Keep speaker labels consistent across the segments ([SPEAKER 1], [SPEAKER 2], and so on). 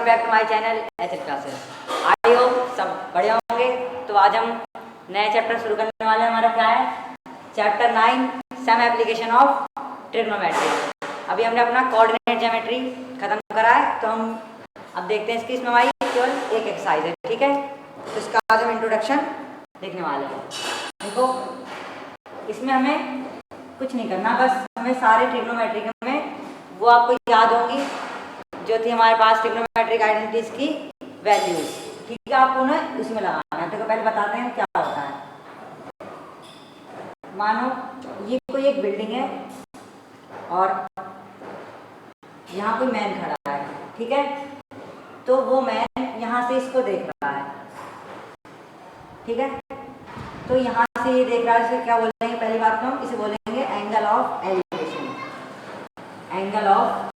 [SPEAKER 1] Welcome back to my channel HH classes. I hope सब बढ़िया होंगे। तो आज हम नया चैप्टर शुरू करने वाले हैं। हमारा क्या है? Chapter 9 some application of trigonometry. अभी हमने अपना कोऑर्डिनेट ज्योमेट्री खत्म करा है, तो हम अब देखते हैं इसकी। इसमें हमारी केवल एक एक्सरसाइज है, ठीक है। तो इसका आज हम इंट्रोडक्शन देखने वाले हैं। देखो, इसमें हमें कुछ नहीं करना, बस हमें सारे ट्रिग्नोमेट्री में वो आपको याद होंगी जो थी हमारे पास ट्रिग्नोमेट्रिक आइडेंटिटीज की वैल्यूज, ठीक है। आपको उन्हें इसमें लगाना है। तो पहले बताते हैं क्या होता है। मानो ये कोई एक बिल्डिंग है और यहाँ कोई मैन खड़ा है, ठीक है। तो वो मैन यहाँ से इसको देख रहा है, ठीक है। तो यहाँ से ये देख रहा है, इसे क्या बोलेंगे? पहली बात तो हम इसे बोलेंगे angle of elevation, angle of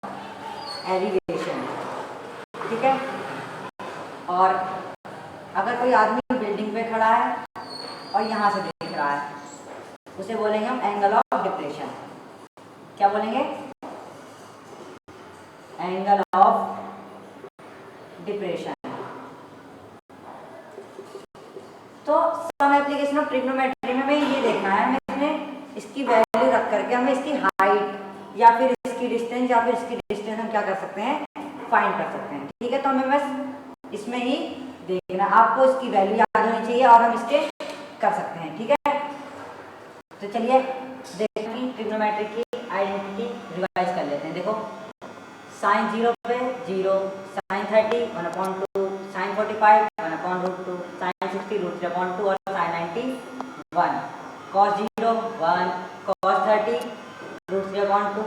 [SPEAKER 1] elevation, ठीक है। और अगर कोई आदमी बिल्डिंग पे खड़ा है और यहाँ से देख रहा है, उसे बोलेंगे हम एंगल ऑफ डिप्रेशन। क्या बोलेंगे? Angle of depression. तो सम एप्लीकेशन ऑफ ट्रिग्नोमेट्री में हमें ये देखना है, हमें इसमें इसकी वैल्यू रख करके हमें इसकी हाइट या फिर इसकी डिस्टेंस या फिर इसकी डिस्टेंस हम क्या कर सकते हैं? फाइंड कर सकते हैं, ठीक है। तो हमें बस इसमें ही देखना, आपको इसकी वैल्यू याद होनी चाहिए और हम इसके कर सकते हैं, ठीक है। तो चलिए देखते हैं ट्रिग्नोमेट्री की आइडेंटिटी रिवाइज कर लेते हैं। देखो, साइन 0 पे 0, साइन 30 1/2, साइन 45 1/2, साइन 60 √3/2 और sine 90 1, cos 0 1, cos 30 √3/2,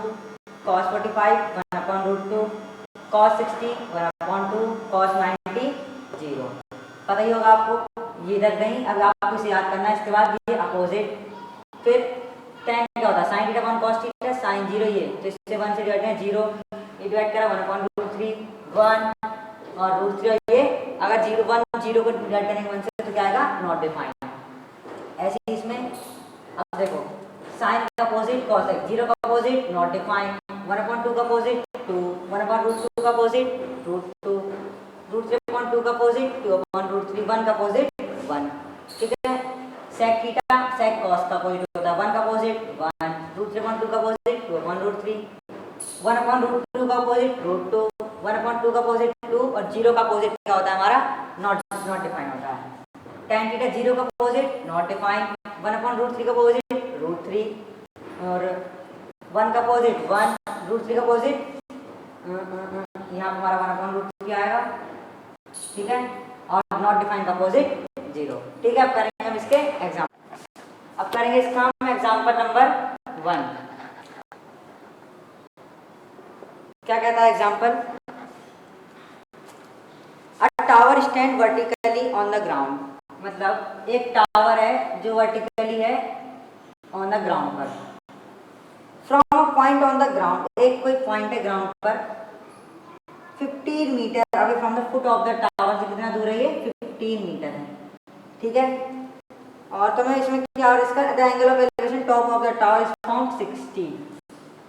[SPEAKER 1] cos 45 1/2, cos 60 1/2, cos 90 0। पता ही होगा आपको, ये इधर नहीं। अब आपको इसे याद करना है। इसके बाद ये अपोजिट, फिर tan क्या होता है? Sine theta 1 cos theta, sine 0 ये, तो इससे 1 से डिवाइड करें 0, ये डिवाइड करा 1/√3 1 और √3 ये, अगर 0 1 0 को डिवाइड करेंगे 1 से तो क्या आएगा? Not defined. ऐसे ही इसमें अब देखो, साइन का अपोजिट cos है, 0 का अपोजिट नॉट डिफाइंड, 1/2 का अपोजिट 2, 1/√2 का अपोजिट √2, √3/2 का अपोजिट 2/√3, 1 का अपोजिट 1, ठीक है। sec थीटा sec cos का अपोजिट होता है 1 का अपोजिट 1, √3/2 का अपोजिट 2/√3, 1/√2 का अपोजिट √2, 1/2 का अपोजिट 2 और 0 का अपोजिट क्या होता है हमारा? नॉट डिफाइंड होता है। tan थीटा 0 का अपोजिट नॉट डिफाइंड, 1/√3 का अपोजिट √3 और 1 का अपोजिट 1, √3 का अपोजिट यहाँ हमारा 1/√3 आएगा, ठीक है। और नॉट डिफाइंड का अपोजिट 0, ठीक है। अब करेंगे हम इसके एग्जाम्पल। अब करेंगे इसका हम एग्जाम्पल नंबर 1। क्या कहता है example? A tower stand vertically on the ground. मतलब एक टावर है जो वर्टिकली है ऑन द ग्राउंड पर। From a point on the ground, एक कोई पॉइंट है ग्राउंड पर, 15 metre away from the foot of the tower. से कितना दूर है ये? 15 मीटर है, ठीक है। और तो मैं इसमें क्या, और इसका the angle of elevation top of the tower is found 60।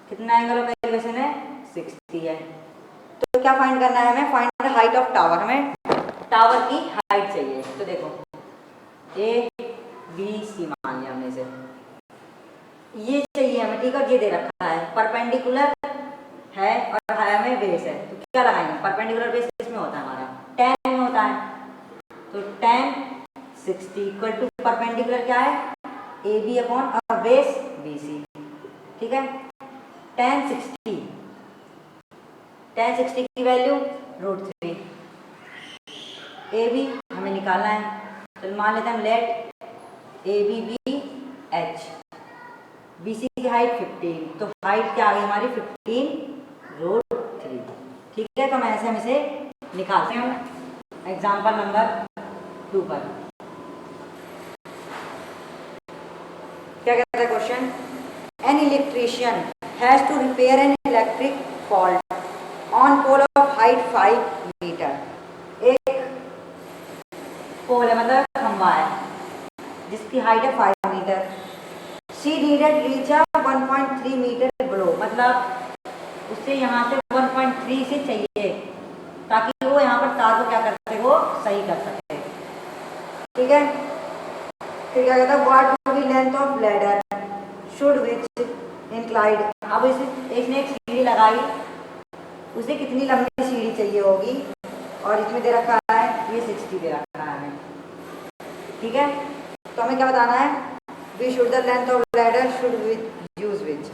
[SPEAKER 1] कितना एंगल ऑफ एलिवेशन है? 60 है। तो क्या फाइंड करना है हमें? Find the height of tower. हमें टावर की हाइट चाहिए। तो देखो, ए बी सी मान लिया हमने इसे, ये चाहिए हमें, ठीक है। ये दे रखा है, परपेंडिकुलर है और हमें बेस है। तो क्या लगाएंगे? परपेंडिकुलर बेस इसमें होता है हमारा tan में होता है, तो tan 60 इक्वल टू परपेंडिकुलर क्या है? ए बी अपॉन और बेस बी सी, ठीक है। tan 60 की वैल्यू √3, ए बी हमें निकालना है। तो मान लेते हैं हम let A B B H, B C की हाइट 15, तो हाइट क्या आ गई हमारी? 15√3, ठीक है। तो हम ऐसे हम इसे निकालते हैं हम एग्जाम्पल नंबर 2 पर। क्या कहता है question? An electrician has to repair an electric fault on pole of height 5 metre. एक पोल है, मतलब खंबा है जिसकी हाइट है 5 metre. She needed reach 1.3 metre below, मतलब उससे यहाँ से 1.3 से चाहिए ताकि वो फिर क्या कहता है, what to be length of ladder should which inclined. अब इसने एक सीढ़ी लगाई, उसे कितनी लंबी सीढ़ी चाहिए होगी, और इसमें दे रखा है ये 60 दे रखा है हमें, ठीक है। तो हमें क्या बताना है, we should the length of ladder should use which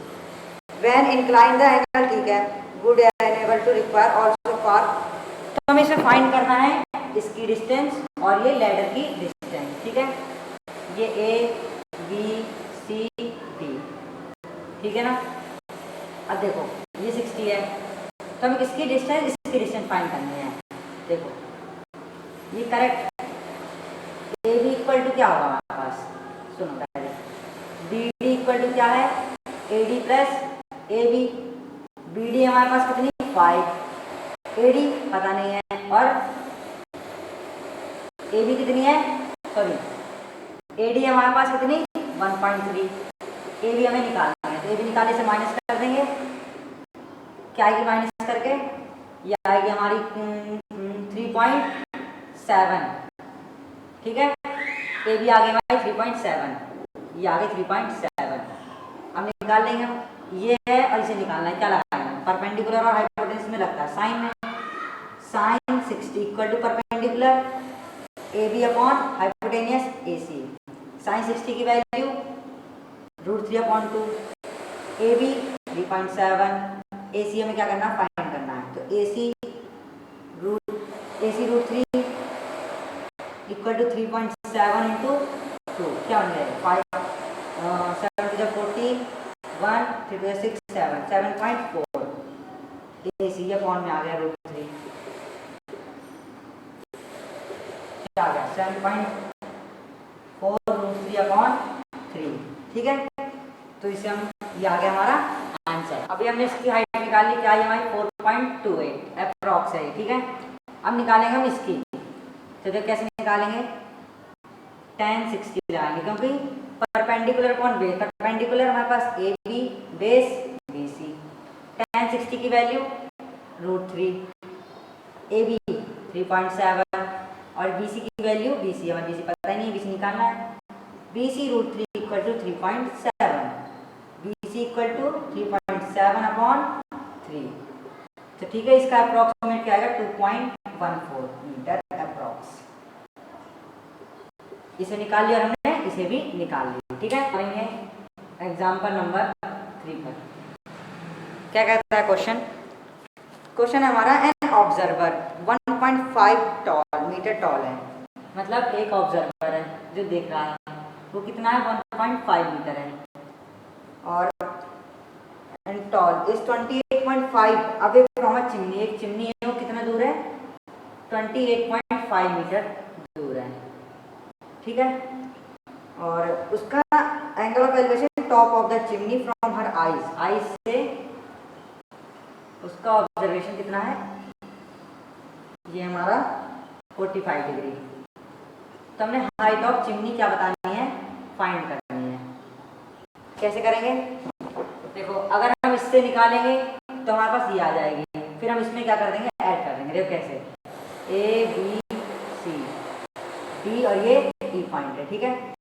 [SPEAKER 1] when incline the angle, ठीक है, would enable to require also for. तो हमें इसे फाइंड करना है इसकी डिस्टेंस और ये लैडर की डिस्टेंस, ठीक है। ये ए बी सी डी, ठीक है ना। अब देखो ये 60 है, तो हमें किसकी डिस्टेंस, इसकी डिस्टेंस फाइंड करनी है। देखो ये correct, A B equal to क्या होगा हमारे पास, सुनो पहले, बी डी इक्वल टू क्या है, A D plus A B. B D हमारे पास कितनी 5, ए डी पता नहीं है, और ए बी कितनी है, सॉरी ए डी हमारे पास कितनी 1.3। ए बी हमें निकालना है, तो ए बी निकालने से माइनस कर देंगे, क्या आएगी माइनस करके, ये आएगी हमारी 3.7, ठीक है। ए बी आ गई हमारी 3.7, ये आ गई 3.7। अब निकाल लेंगे हम, ये है और इसे निकालना है, क्या लगाएंगे, परपेंडिकुलर और हाइपोटेन्यूस में लगता है साइन में, sine 60 equal to perpendicular A B upon hypotenuse A C. Sine 60 की वैल्यू √3/2, ए बी 3.7, ए सी हमें क्या करना है, फाइंड करना है। तो ए सी √3 इक्वल टू 3.7 इंटू 2, क्या बन जाएगा 5, 7 to the 40, 1 3 to the 6 7, 7.4 A C upon में आ गया √3, क्या आ गया 7.4 √3/3, ठीक है। तो इसे हम, ये आ गया हमारा आंसर। अभी हमने इसकी हाइट निकाल ली, क्या है हमारी 4.28 अप्रॉक्स है, ठीक है। अब निकालेंगे हम इसकी, तो देखो कैसे निकालेंगे, tan 60 लगाएंगे, क्योंकि परपेंडिकुलर अपॉन बेस, परपेंडिकुलर हमारे पास A B base B C, tan 60 की वैल्यू √3, ए बी 3.7 और बी सी की वैल्यू, बी सी हमें बी सी पता ही नहीं, बी सी निकालना है, B C √3 equal to 3.7, B C equal to 3.7/3, तो ठीक है। इसका अप्रॉक्सीमेट क्या आएगा 2.14 मीटर अप्रॉक्स। इसे निकाल लिया हमने, इसे भी निकाल लिया, ठीक है। करेंगे एग्जाम्पल नंबर 3 पर, क्या कहता है क्वेश्चन, क्वेश्चन है हमारा, एन ऑब्जर्वर 1.5 मीटर टॉल है, मतलब एक ऑब्जर्वर है जो देख रहा है, वो कितना है 1.5 मीटर है, और and tall is 28.5 away from a chimney, एक चिमनी है वो कितना दूर है 28.5 मीटर दूर है, ठीक है। और उसका angle of elevation top of the chimney from her eyes, eyes से उसका ऑब्जर्वेशन कितना है, ये हमारा 45 डिग्री। तो हमने हाइट ऑफ चिमनी क्या बतानी है, फाइंड करनी है। कैसे करेंगे, देखो अगर हम इससे निकालेंगे तो हमारे पास ये आ जाएगी, फिर हम इसमें क्या कर देंगे, ऐड कर देंगे। देखो कैसे, ए बी सी डी और ये ई पॉइंट है, ठीक है।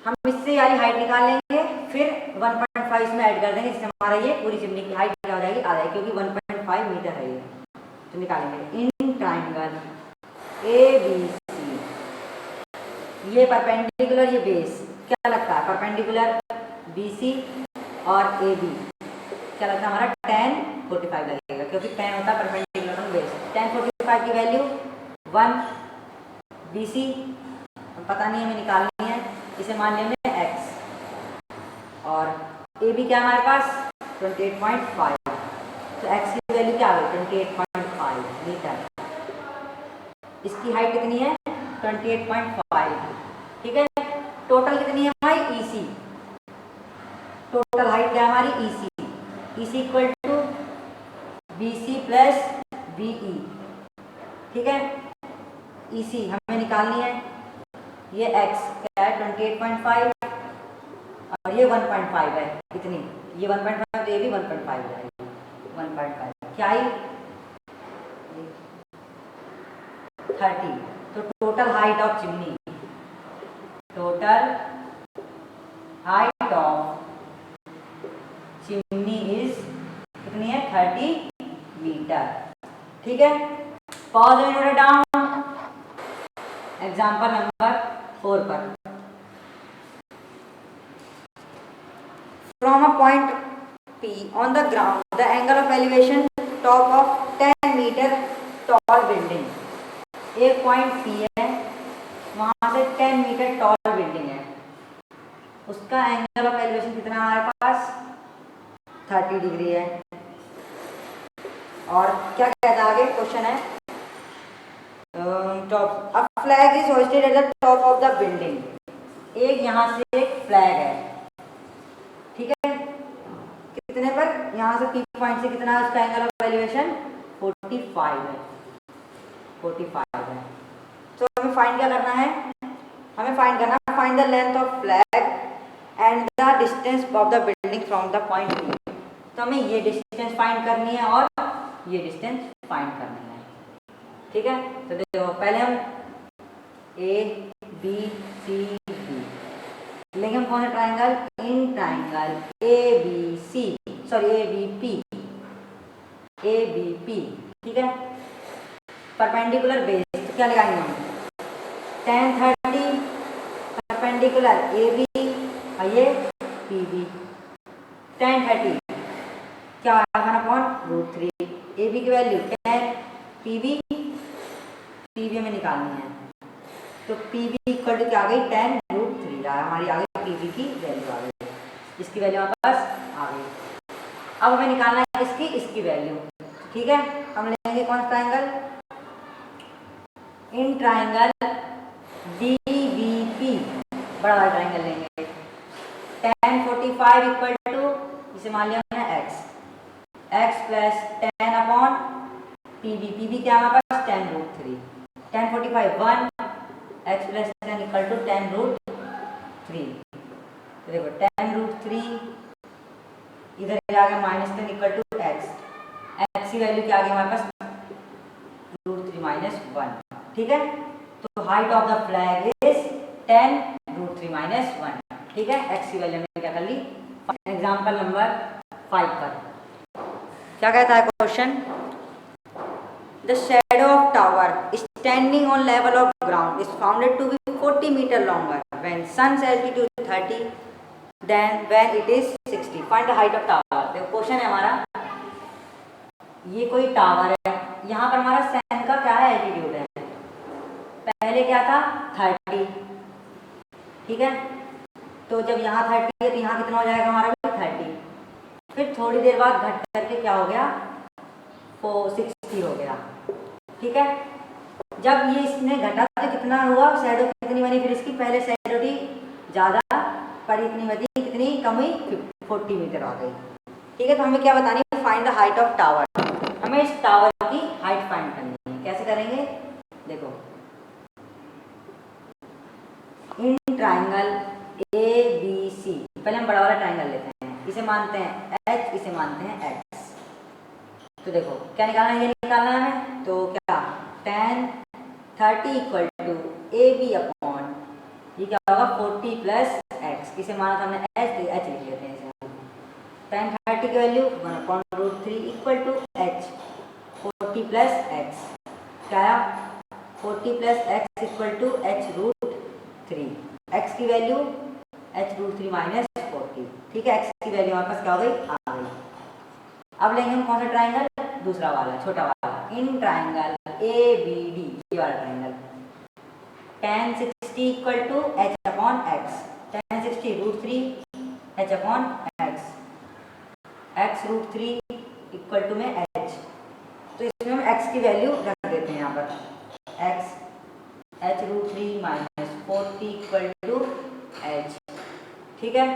[SPEAKER 1] हम इससे यानी हाइट निकाल लेंगे, फिर 1.5 इसमें ऐड कर देंगे, जिससे हमारा ये पूरी चिमनी की हाइट क्या हो जाएगी, आ जाएगी, क्योंकि 1.5 मीटर है ये। तो निकालेंगे in triangle A B C, ये परपेंडिकुलर, ये बेस क्या लगता है परपेंडिकुलर बी सी और ए बी क्या लगता है हमारा tan 45 लगेगा, क्योंकि tan होता है परपेंडिकुलर ऑन बेस। tan 45 की वैल्यू 1, बी सी पता नहीं हमें निकालनी है, इसे मान लिया हमने x, और ए बी क्या है हमारे पास 28.5, तो x की वैल्यू क्या आ गई 28.5 मीटर, इसकी हाइट कितनी है 28.5, ठीक है। टोटल कितनी है हमारी ई सी, टोटल हाइट क्या है हमारी E C equal to B C plus B E, ठीक है। ई सी हमें निकालनी है, ये x क्या है 28.5 और ये 1.5 है, कितनी ये 1.5, तो ये भी 1.5 जाएगी, 1.5 क्या आई 30। तो total height of chimney total height of chimney is कितनी है 30 मीटर। ठीक है, pause and note down. Example number 4 पर from a point P on the ground, the angle of elevation top of 10 metre tall building। एक point P है, वहां से 10 metre tall building है, उसका एंगल ऑफ एलिवेशन कितना है हमारे पास 30 डिग्री है। और क्या कहता है आगे क्वेश्चन है, top a flag is hosted at the top of the building. एक यहाँ से एक फ्लैग है, ठीक है, कितने पर, यहाँ से P पॉइंट से कितना है उसका एंगल ऑफ एलिवेशन 45 है, 45 है। तो हमें फाइंड क्या करना है, हमें फाइंड करना है find the length of flag and the distance of the building from the point P। तो हमें ये डिस्टेंस फाइंड करनी है और ये डिस्टेंस फाइंड करनी है। ठीक है, तो देखो पहले हम A B C D लेंगे, हम कौन सा ट्राइंगल, इन triangle ABC, sorry ABP, ABP। ठीक है, परपेंडिकुलर बेस, तो क्या लगाएंगे हम tan 30 परपेंडिकुलर AB और ये PB। tan 30 क्या आएगा अपॉन √3, AB की वैल्यू 10, PB हमें निकालनी है, तो PB इक्वल टू क्या आ गई 10 √3 हमारी आ गई PB की वैल्यू आ गई, इसकी वैल्यू हमारे पास आ गई। अब हमें निकालना है इसकी वैल्यू। ठीक है, हम लेंगे कौन सा ट्राइंगल, इन ट्राइंगल DBP, बड़ा वाला ट्राइंगल लेंगे। tan 45 इक्वल टू, इसे मान लिया हमने x प्लस 10 अपॉन PB क्या हमारे पास 10 √3, tan 45 1, x plus 10 equal to 10 √3। तो देखो 10 √3 इधर आ गया -10 इक्वल टू x की वैल्यू क्या आ गई हमारे पास √3 - 1। ठीक है, तो height of the flag is 10 √3 - 1। ठीक है, x की वैल्यू हमने क्या कर ली। एग्जाम्पल नंबर 5 पर क्या कहता है question, the shadow of tower standing on level of ground is founded to be 40 metre longer when sun's altitude 30 then when it is 60, find the height of tower. देखो question है हमारा, ये कोई tower है, यहाँ पर हमारा सन का क्या है एल्टीट्यूड है, पहले क्या था 30। ठीक है, तो जब यहाँ 30 है तो यहाँ कितना हो जाएगा हमारा भी 30, फिर थोड़ी देर बाद घट करके क्या हो गया 60 हो गया। ठीक है, जब ये इसने घटा तो कितना हुआ, शैडो कितनी बनी, फिर इसकी पहले शैडो थी ज़्यादा पर इतनी बनी, कितनी कम हुई 40 मीटर आ गई। ठीक है, तो हमें क्या बतानी है, find the height of tower. हमें इस टावर की हाइट फाइंड करनी है, कैसे करेंगे, देखो इन ट्राइंगल ABC, पहले हम बड़ा वाला ट्राइंगल लेते हैं, इसे मानते हैं H, इसे मानते हैं X। तो देखो क्या निकालना है, ये निकालना है हमें, तो क्या tan 30 equal to AB upon ये क्या होगा 40 प्लस x, इसे माना था हमने h, तो h लिख लेते हैं इसे। tan 30 की value 1/√3 equal to h 40 plus x, क्या आया 40 plus x equal to h√3, x की वैल्यू h√3 - 40। ठीक है, x की वैल्यू हमारे पास क्या हो गई, आ गई। अब लेंगे हम कौन सा ट्राइंगल, दूसरा वाला छोटा वाला, इन ट्राइंगल ABD, ये वाला triangle, tan 60 equal to h upon x, tan 60 √3 h upon x, x √3 equal to में h। तो इसमें हम x की वैल्यू रख देते हैं यहाँ पर, x h√3 - 40 equal to h। ठीक है,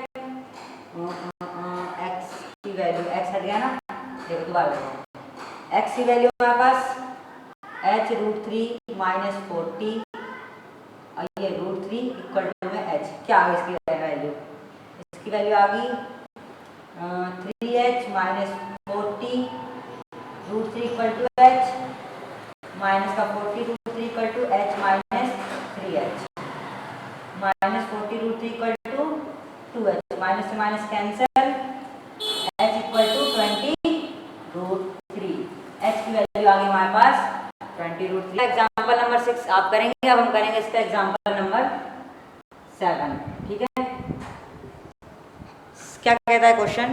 [SPEAKER 1] x की वैल्यू, x हट गया ना, देखो दोबारा देखो, x की वैल्यू हमारे पास h√3 - 40 और ये √3 इक्वल टू में h, क्या आ गई इसकी वैल्यू, इसकी वैल्यू आ गई 3h - 40 √3 equal to h minus का 40 √3 equal to h - 3h, -40 3 equal to 2h, minus से minus cancel, h equal to 20√3। h की वैल्यू आ गई हमारे पास 20√3। एग्जाम्पल नंबर 6 आप करेंगे, अब हम करेंगे इसका एग्जाम्पल नंबर 7। ठीक है, क्या कहता है question?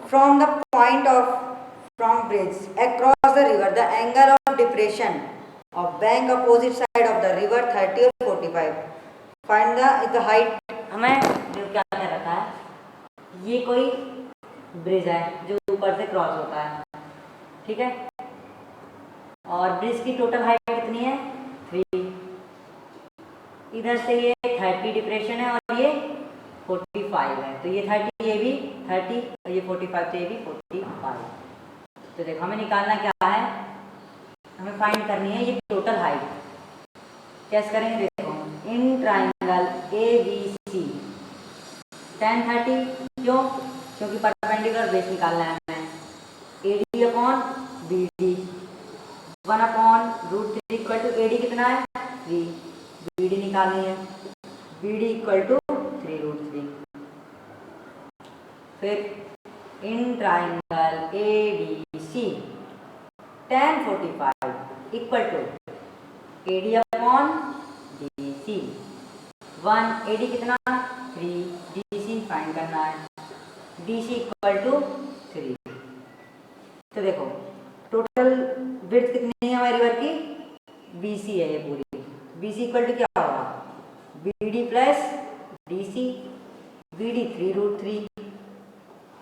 [SPEAKER 1] From the point of from bridge across the river the angle of depression of bank opposite side of the river 30 और 45, फाइंड द हाइट। हमें जो क्या कह रखा है, ये कोई ब्रिज है जो ऊपर से क्रॉस होता है, ठीक है, और ब्रिज की टोटल हाइट कितनी है 3, इधर से ये 30 डिप्रेशन है और ये 45 है, तो ये 30 ये भी 30 और ये 45 तो ये भी 45। तो देखो हमें निकालना क्या है, हमें फाइंड करनी है ये टोटल हाइट। कैसे करेंगे? देखो इन ट्राइंगल ABC tan 30, क्यों? क्योंकि परपेंडिकुलर बेस निकालना है हमें। AD upon BD 1/√3 equal to AD कितना है 3, BD निकालनी है, BD इक्वल टू 3√3। फिर in triangle ABC tan 45 equal to AD upon BC 1, AD कितना 3, DC फाइंड करना है, DC इक्वल टू 3। तो देखो टोटल विड्थ कितनी है हमारी रिवर की, BC है ये पूरी, BC इक्वल टू क्या होगा BD प्लस DC, BD 3√3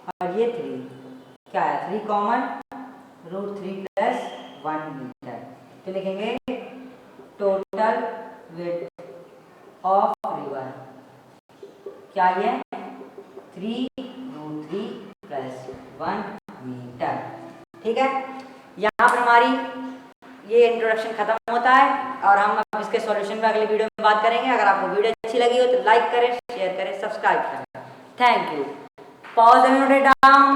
[SPEAKER 1] और ये 3 क्या है 3 कॉमन, √3 प्लस 1 मीटर। तो लिखेंगे टोटल विड्थ ऑफ रिवर क्या ये 3√3 प्लस 1 मीटर। ठीक है, यहाँ पर हमारी ये इंट्रोडक्शन खत्म होता है और हम अब इसके सॉल्यूशन पे अगले वीडियो में बात करेंगे। अगर आपको वीडियो अच्छी लगी हो तो लाइक करें, शेयर करें, सब्सक्राइब करें। Thank you. Pause and note it down.